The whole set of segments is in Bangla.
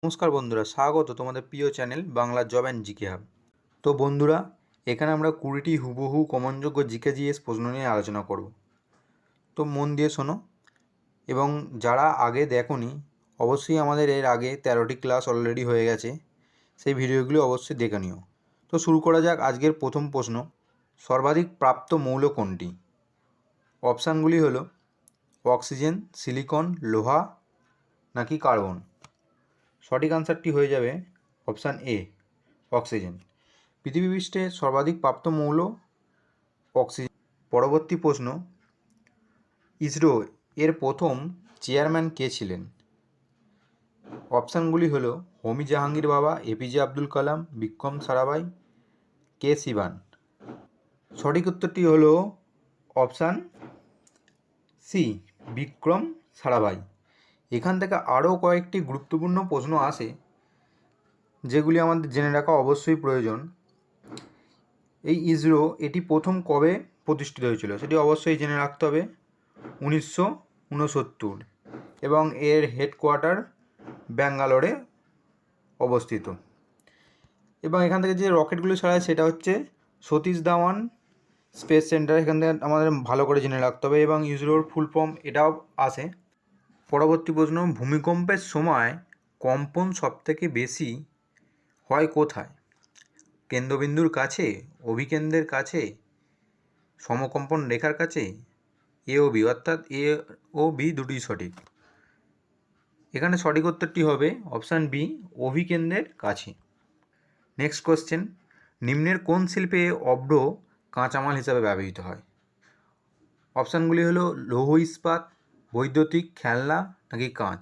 নমস্কার বন্ধুরা, স্বাগত তোমাদের প্রিয় channel Bangla job and GK hub. তো বন্ধুরা, এখানে আমরা 20টি হুবহু কমনযোগ্য জিকে জিএস প্রশ্ন নিয়ে আলোচনা করব। তো মন দিয়ে শোনো, এবং যারা আগে দেখোনি অবশ্যই আমাদের এর আগে 13টি ক্লাস অলরেডি হয়ে গেছে, সেই ভিডিওগুলি অবশ্যই দেখে নিও। তো শুরু করা যাক আজকের প্রথম প্রশ্ন। সর্বাধিক প্রাপ্ত মৌল কোনটি? অপশানগুলি হলো অক্সিজেন, সিলিকন, লোহা নাকি কার্বন। সঠিক আনসারটি হয়ে যাবে অপশান এ, অক্সিজেন। পৃথিবী পৃষ্ঠে সর্বাধিক প্রাপ্ত মৌল অক্সিজেন। পরবর্তী প্রশ্ন, ইসরো এর প্রথম চেয়ারম্যান কে ছিলেন? অপশানগুলি হলো হোমি জাহাঙ্গীর বাবা, এপিজে আব্দুল কালাম, বিক্রম সারাভাই, কে শিবান। সঠিক উত্তরটি হলো অপশান সি, বিক্রম সারাভাই। এখান থেকে আরও কয়েকটি গুরুত্বপূর্ণ প্রশ্ন আসে, যেগুলি আমাদের জেনে রাখা অবশ্যই প্রয়োজন। এই ইসরো এটি প্রথম কবে প্রতিষ্ঠিত হয়েছিল সেটি অবশ্যই জেনে রাখতে হবে, 1969, এবং এর হেডকোয়ার্টার ব্যাঙ্গালোরে অবস্থিত। এবং এখান থেকে যে রকেটগুলি ছাড়ায় সেটা হচ্ছে সতীশ ধাওয়ান স্পেস সেন্টার। এখান থেকে আমাদের ভালো করে জেনে রাখতে হবে, এবং ইসরোর ফুল ফর্ম এটাও আসে। পরবর্তী প্রশ্ন, ভূমিকম্পের সময় কম্পন সবথেকে বেশি হয় কোথায়? কেন্দ্রবিন্দুর কাছে, অভিকেন্দ্রের কাছে, সমকম্পন রেখার কাছে, এ ও বি, অর্থাৎ এ ও বি দুটি সঠিক। এখানে সঠিক উত্তরটি হবে অপশান বি, অভিকেন্দ্রের কাছে। নেক্সট কোশ্চেন, নিম্নের কোন শিল্পে অভ্র কাঁচামাল হিসাবে ব্যবহৃত হয়? অপশানগুলি হলো লৌহ ইস্পাত, বৈদ্যুতিক, খেলনা নাকি কাঁচ।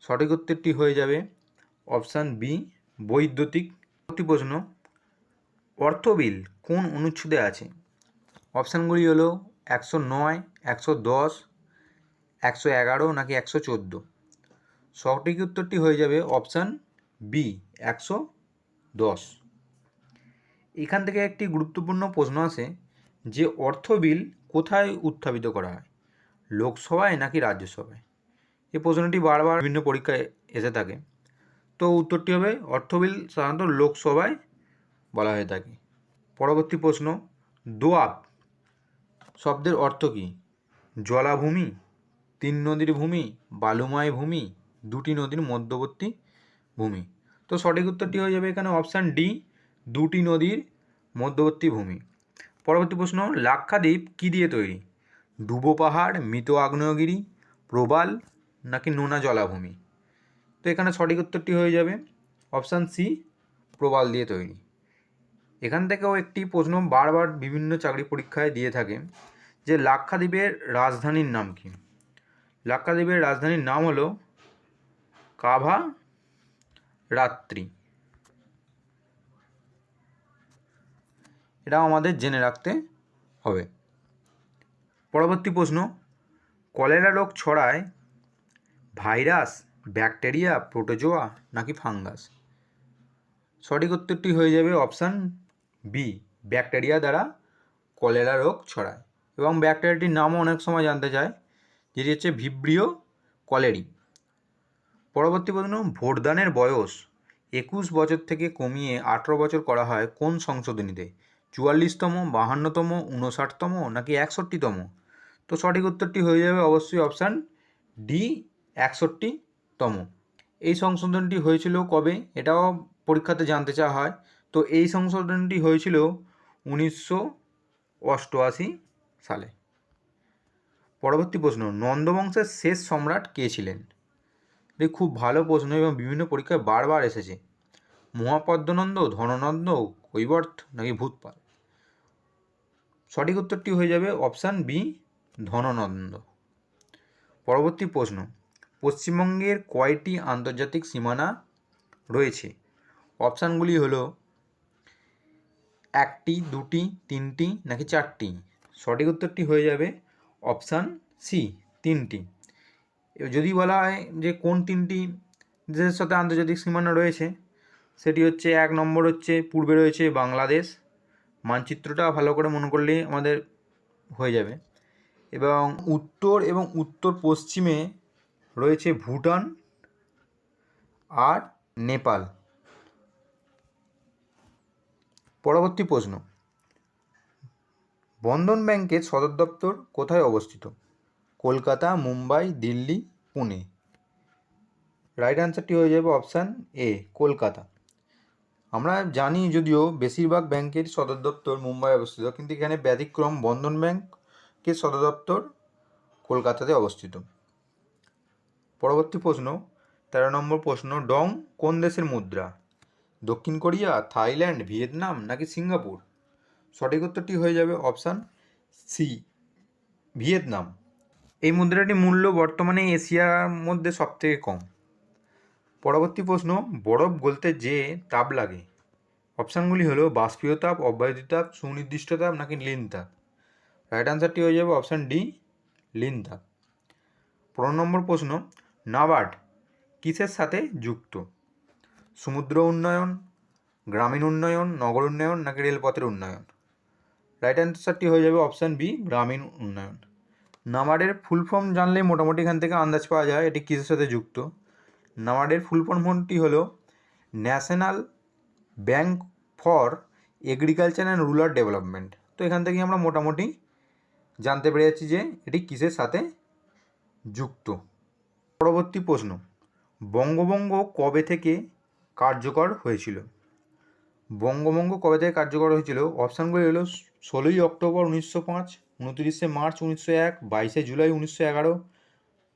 সঠিক উত্তরটি হয়ে যাবে অপশান বি, বৈদ্যুতিক। পরবর্তী প্রশ্ন, অর্থবিল কোন অনুচ্ছেদে আছে? অপশানগুলি হলো 109, 110, 111 নাকি 114। সঠিক উত্তরটি হয়ে যাবে অপশান বি, 110। এখান থেকে একটি গুরুত্বপূর্ণ প্রশ্ন আসে যে অর্থ বিল কোথায় উত্থাপিত করা হয়, লোকসভায় নাকি রাজ্যসভায়? এই প্রশ্নটি বারবার বিভিন্ন পরীক্ষায় এসে থাকে। তো উত্তরটি হবে অর্থ বিল সাধারণত লোকসভায় বলা হয়ে থাকে। পরবর্তী প্রশ্ন, দোআব শব্দের অর্থ কী? জলাভূমি, তিন নদীর ভূমি, বালুময় ভূমি, দুটি নদীর মধ্যবর্তী ভূমি। তো সঠিক উত্তরটি হয়ে যাবে এখানে অপশান ডি, দুটি নদীর মধ্যবর্তী ভূমি। পরবর্তী প্রশ্ন, লাক্ষাদ্বীপ কী দিয়ে তৈরি? ডুবো পাহাড়, মৃত আগ্নেয়গিরি, প্রবাল নাকি নোনা জলাভূমি? তো এখানে সঠিক উত্তরটি হয়ে যাবে অপশান সি, প্রবাল দিয়ে তৈরি। এখান থেকেও একটি প্রশ্ন বারবার বিভিন্ন চাকরি পরীক্ষায় দিয়ে থাকে যে লাক্ষাদ্বীপের রাজধানীর নাম কি? লাক্ষাদ্বীপের রাজধানীর নাম হলো কাভা রাত্রি। এটাও আমাদের জেনে রাখতে হবে। পরবর্তী প্রশ্ন, কলেরা রোগ ছড়ায় ভাইরাস, ব্যাকটেরিয়া, প্রোটোজোয়া নাকি ফাঙ্গাস? সঠিক উত্তরটি হয়ে যাবে অপশান বি, ব্যাকটেরিয়া দ্বারা কলেরা রোগ ছড়ায়। এবং ব্যাকটেরিয়াটির নামও অনেক সময় জানতে চায়, যেটি হচ্ছে ভিব্রিও কলেরি। পরবর্তী প্রশ্ন, ভোটদানের বয়স 21 বছর থেকে কমিয়ে 18 বছর করা হয় কোন সংশোধনীতে? 44তম, 52তম, 59তম নাকি 61তম? তো সঠিক উত্তরটি হয়ে যাবে অবশ্যই অপশান ডি, 61তম। এই সংশোধনটি হয়েছিল কবে? এটাও পরীক্ষাতে জানতে চাওয়া হয়। তো এই সংশোধনটি হয়েছিল 1988 সালে। পরবর্তী প্রশ্ন, নন্দবংশের শেষ সম্রাট কে ছিলেন? এটি খুব ভালো প্রশ্ন এবং বিভিন্ন পরীক্ষায় বারবার এসেছে। মহাপদ্মনন্দ, ধননন্দ, কৈবর্ত নাকি ভূতপাল? সঠিক উত্তরটি হয়ে যাবে অপশান বি, ধননন্দ। পরবর্তী প্রশ্ন, পশ্চিমবঙ্গের কয়টি আন্তর্জাতিক সীমানা রয়েছে? অপশানগুলি হলো 1টি, 2টি, 3টি নাকি 4টি। সঠিক উত্তরটি হয়ে যাবে অপশান সি, 3টি। যদি বলা হয় যে কোন 3টি দেশের সাথে আন্তর্জাতিক সীমানা রয়েছে, সেটি হচ্ছে 1 নম্বর হচ্ছে পূর্বে রয়েছে বাংলাদেশ, মানচিত্রটা ভালো করে মনে করলেই আমাদের হয়ে যাবে, এবং উত্তর এবং উত্তর পশ্চিমে রয়েছে ভুটান আর নেপাল। পরবর্তী প্রশ্ন, বন্ধন ব্যাংকের সদর দপ্তর কোথায় অবস্থিত? কলকাতা, মুম্বাই, দিল্লি, পুনে। রাইট অ্যান্সারটি হয়ে যাবে অপশান এ, কলকাতা। আমরা জানি যদিও বেশিরভাগ ব্যাংকের সদর দপ্তর মুম্বাই অবস্থিত, কিন্তু এখানে ব্যতিক্রম, বন্ধন ব্যাংকের সদর দপ্তর কলকাতাতে অবস্থিত। পরবর্তী প্রশ্ন, 13 নম্বর প্রশ্ন, ডং কোন দেশের মুদ্রা? দক্ষিণ কোরিয়া, থাইল্যান্ড, ভিয়েতনাম নাকি সিঙ্গাপুর? সঠিক উত্তরটি হয়ে যাবে অপশান সি, ভিয়েতনাম। এই মুদ্রাটির মূল্য বর্তমানে এশিয়ার মধ্যে সবথেকে কম। পরবর্তী প্রশ্ন, বরফ গলতে যে তাপ লাগে, অপশানগুলি হলো বাষ্পীয় তাপ, অব্যাহতি তাপ, সুনির্দিষ্ট তাপ নাকি লিন তাপ। রাইট অ্যান্সারটি হয়ে যাবে অপশান ডি, লিন তাপ। 15 নম্বর প্রশ্ন, নাবার্ড কিসের সাথে যুক্ত? সমুদ্র উন্নয়ন, গ্রামীণ উন্নয়ন, নগর উন্নয়ন নাকি রেলপথের উন্নয়ন? রাইট অ্যান্সারটি হয়ে যাবে অপশান বি, গ্রামীণ উন্নয়ন। নাবার্ডের ফুল ফর্ম জানলেই মোটামুটি এখান থেকে আন্দাজ পাওয়া যায় এটি কিসের সাথে যুক্ত। নাবার্ডের ফুল ফর্মটি হলো national bank for agriculture and rural development. তো এখান থেকে আমরা মোটামুটি জানতে পেরে যাচ্ছি যে এটি কিসের সাথে যুক্ত। পরবর্তী প্রশ্ন, বঙ্গভঙ্গ কবে থেকে কার্যকর হয়েছিল? বঙ্গভঙ্গ কবে থেকে কার্যকর হয়েছিল? অপশানগুলি হলো 16ই অক্টোবর 1905, 29শে মার্চ 1901, 22শে জুলাই 1911,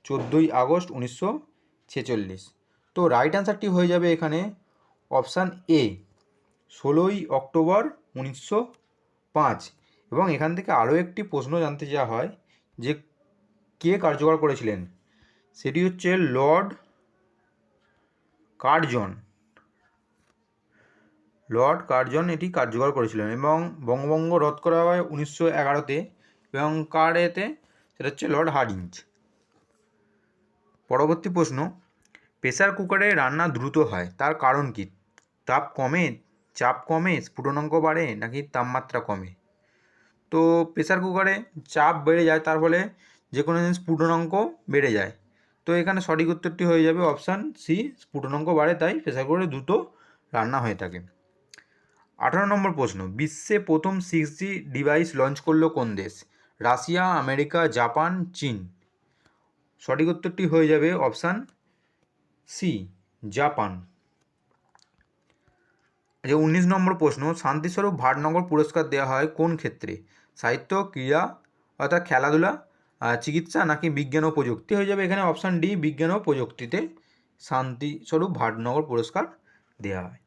14ই আগস্ট 1946। তো রাইট অ্যান্সারটি হয়ে যাবে এখানে অপশান এ, 16ই অক্টোবর 1905। এবং এখান থেকে আরও একটি প্রশ্ন জানতে চাওয়া হয় যে কে কার্যকর করেছিলেন, সেটি হচ্ছে লর্ড কার্জন। লর্ড কার্জন এটি কার্যকর করেছিলেন এবং বঙ্গভঙ্গ রদ করা হয় 1911-তে এবং কার এতে, সেটা হচ্ছে লর্ড হার্ডিঞ্জ। পরবর্তী প্রশ্ন, প্রেসার কুকারে রান্না দ্রুত হয় তার কারণ কি? তাপ কমে, চাপ কমে, স্ফুটনাঙ্ক বাড়ে নাকি তাপমাত্রা কমে? তো প্রেসার কুকারে চাপ বেড়ে যায়, তার ফলে যে কোনো জিনিস স্ফুটনাঙ্ক বেড়ে যায়। তো এখানে সঠিক উত্তরটি হয়ে যাবে অপশান সি, স্ফুটনাঙ্ক বাড়ে তাই প্রেসার কুকারে দ্রুত রান্না হয়ে থাকে। 18 নম্বর প্রশ্ন, বিশ্বে প্রথম 6G ডিভাইস লঞ্চ করলো কোন দেশ? রাশিয়া, আমেরিকা, জাপান, চীন। সঠিক উত্তরটি হয়ে যাবে অপশান সি, জাপান। 19 নম্বর প্রশ্ন, শান্তিস্বরূপ ভাটনগর পুরস্কার দেওয়া হয় কোন ক্ষেত্রে? সাহিত্য, ক্রীড়া অর্থাৎ খেলাধুলা, চিকিৎসা নাকি বিজ্ঞান ও প্রযুক্তি? হয়ে যাবে এখানে অপশান ডি, বিজ্ঞান ও প্রযুক্তিতে শান্তিস্বরূপ ভাটনগর পুরস্কার দেওয়া হয়।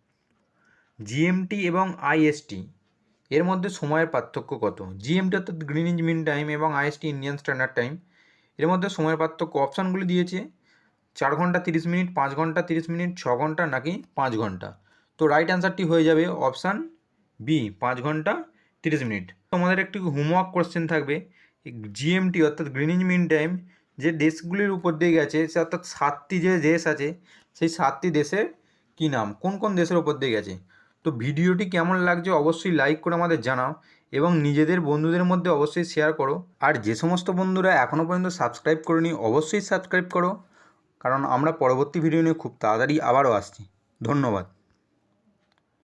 জিএমটি এবং আইএসটি এর মধ্যে সময়ের পার্থক্য কত? জিএমটি অর্থাৎ গ্রিনিচ মিন টাইম এবং আইএসটি ইন্ডিয়ান স্ট্যান্ডার্ড টাইম, এর মধ্যে সময়ের পার্থক্য অপশানগুলি দিয়েছে 4 ঘন্টা 30 মিনিট, 5 ঘন্টা 30 মিনিট, 6 ঘন্টা নাকি 5 ঘন্টা। তো রাইট অ্যান্সারটি হয়ে যাবে অপশান বি, 5 ঘন্টা 30 মিনিট। তোমাদের একটি হোমওয়ার্ক কোশ্চেন থাকবে, জিএমটি অর্থাৎ গ্রিনিচ মিন টাইম যে দেশগুলির উপর দিয়ে গেছে, সে অর্থাৎ 7টি যে দেশ আছে সেই 7টি দেশের কী নাম, কোন কোন দেশের উপর দিয়ে গেছে। তো ভিডিওটি কেমন লাগছে অবশ্যই লাইক করে আমাদের জানাও এবং নিজেদের বন্ধুদের মধ্যে অবশ্যই শেয়ার করো। আর যে সমস্ত বন্ধুরা এখনও পর্যন্ত সাবস্ক্রাইব করোনি অবশ্যই সাবস্ক্রাইব করো, কারণ আমরা পরবর্তী ভিডিও নিয়ে খুব তাড়াতাড়ি আবারও আসছি। ধন্যবাদ।